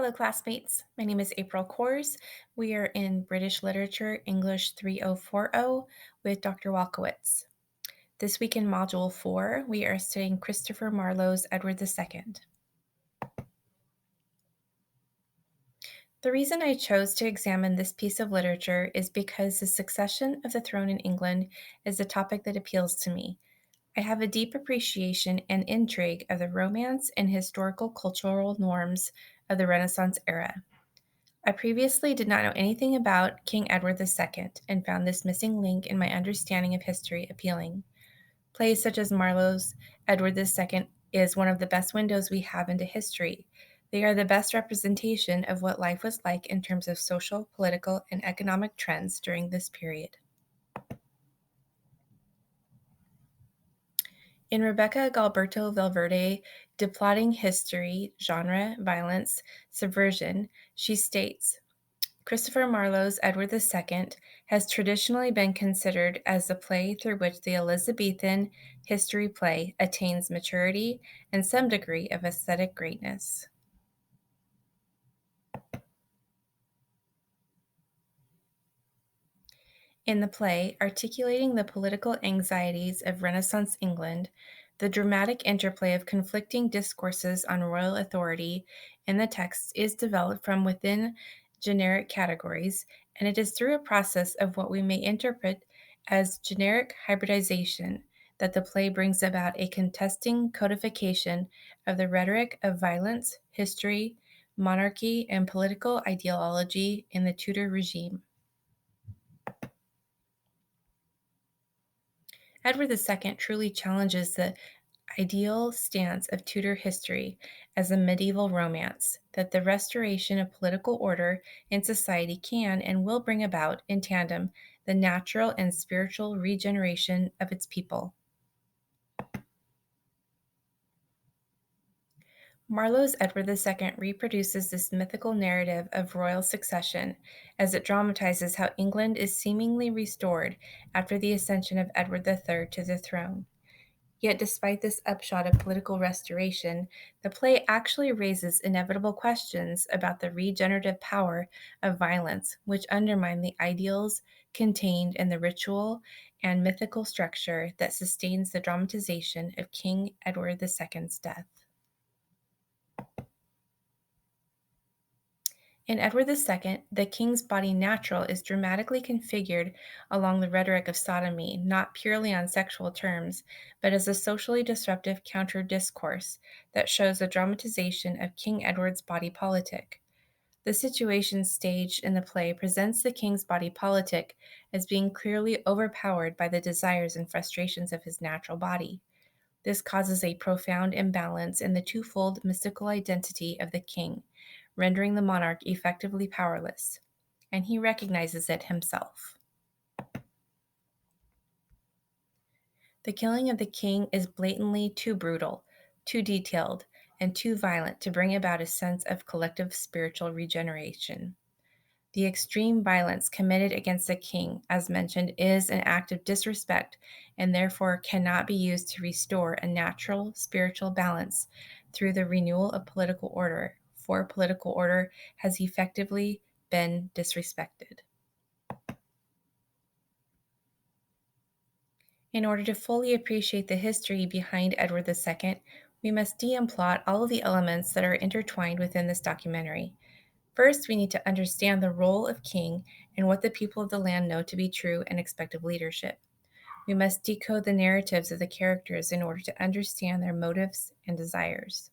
Hello, classmates. My name is April Cohrs. We are in British Literature, English 3040, with Dr. Walkowitz. This week in Module 4, we are studying Christopher Marlowe's Edward II. The reason I chose to examine this piece of literature is because the succession of the throne in England is a topic that appeals to me. I have a deep appreciation and intrigue of the romance and historical cultural norms of the Renaissance era. I previously did not know anything about King Edward II and found this missing link in my understanding of history appealing. Plays such as Marlowe's Edward II is one of the best windows we have into history. They are the best representation of what life was like in terms of social, political, and economic trends during this period. In Rebecca Gualberto Velverde, De-emplotting history, genre, violence, subversion, she states, Christopher Marlowe's Edward II has traditionally been considered as the play through which the Elizabethan history play attains maturity and some degree of aesthetic greatness. In the play, articulating the political anxieties of Renaissance England, the dramatic interplay of conflicting discourses on royal authority in the text is developed from within generic categories, and it is through a process of what we may interpret as generic hybridization that the play brings about a contesting codification of the rhetoric of violence, history, monarchy, and political ideology in the Tudor regime. Edward II truly challenges the ideal stance of Tudor history as a medieval romance that the restoration of political order in society can and will bring about in tandem the natural and spiritual regeneration of its people. Marlowe's Edward II reproduces this mythical narrative of royal succession as it dramatizes how England is seemingly restored after the ascension of Edward III to the throne. Yet, despite this upshot of political restoration, the play actually raises inevitable questions about the regenerative power of violence, which undermine the ideals contained in the ritual and mythical structure that sustains the dramatization of King Edward II's death. In Edward II, the king's body natural is dramatically configured along the rhetoric of sodomy, not purely on sexual terms, but as a socially disruptive counter-discourse that shows the dramatization of King Edward's body politic. The situation staged in the play presents the king's body politic as being clearly overpowered by the desires and frustrations of his natural body. This causes a profound imbalance in the twofold mystical identity of the king, rendering the monarch effectively powerless, and he recognizes it himself. The killing of the king is blatantly too brutal, too detailed, and too violent to bring about a sense of collective spiritual regeneration. The extreme violence committed against the king, as mentioned, is an act of disrespect and therefore cannot be used to restore a natural spiritual balance through the renewal of political order, for political order has effectively been disrespected. In order to fully appreciate the history behind Edward II, we must de-emplot all of the elements that are intertwined within this documentary. First, we need to understand the role of king and what the people of the land know to be true and expect of leadership. We must decode the narratives of the characters in order to understand their motives and desires.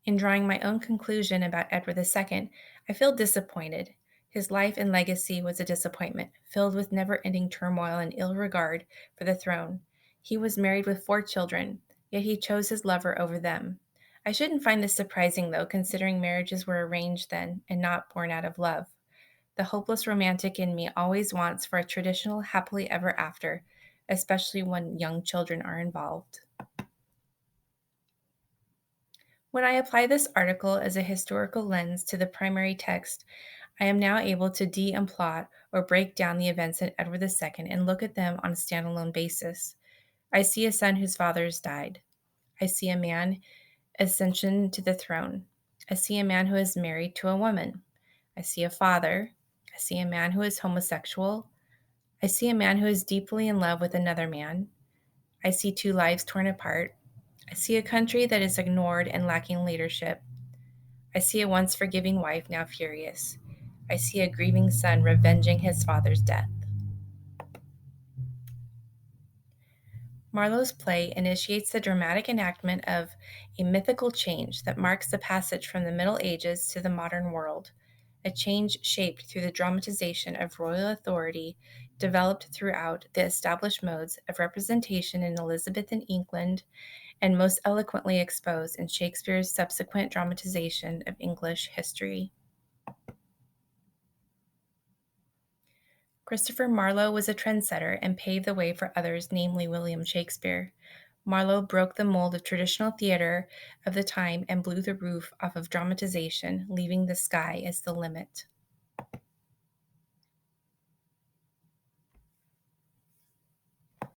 In drawing my own conclusion about Edward II, I feel disappointed. His life and legacy was a disappointment, filled with never-ending turmoil and ill regard for the throne. He was married with 4 children, yet he chose his lover over them. I shouldn't find this surprising, though, considering marriages were arranged then and not born out of love. The hopeless romantic in me always wants for a traditional happily ever after, especially when young children are involved. When I apply this article as a historical lens to the primary text, I am now able to de-emplot or break down the events in Edward II and look at them on a standalone basis. I see a son whose father has died. I see a man Ascension to the throne. I see a man who is married to a woman. I see a father. I see a man who is homosexual. I see a man who is deeply in love with another man. I see two lives torn apart. I see a country that is ignored and lacking leadership. I see a once forgiving wife now furious. I see a grieving son revenging his father's death. Marlowe's play initiates the dramatic enactment of a mythical change that marks the passage from the Middle Ages to the modern world, a change shaped through the dramatization of royal authority developed throughout the established modes of representation in Elizabethan England and most eloquently exposed in Shakespeare's subsequent dramatization of English history. Christopher Marlowe was a trendsetter and paved the way for others, namely William Shakespeare. Marlowe broke the mold of traditional theater of the time and blew the roof off of dramatization, leaving the sky as the limit.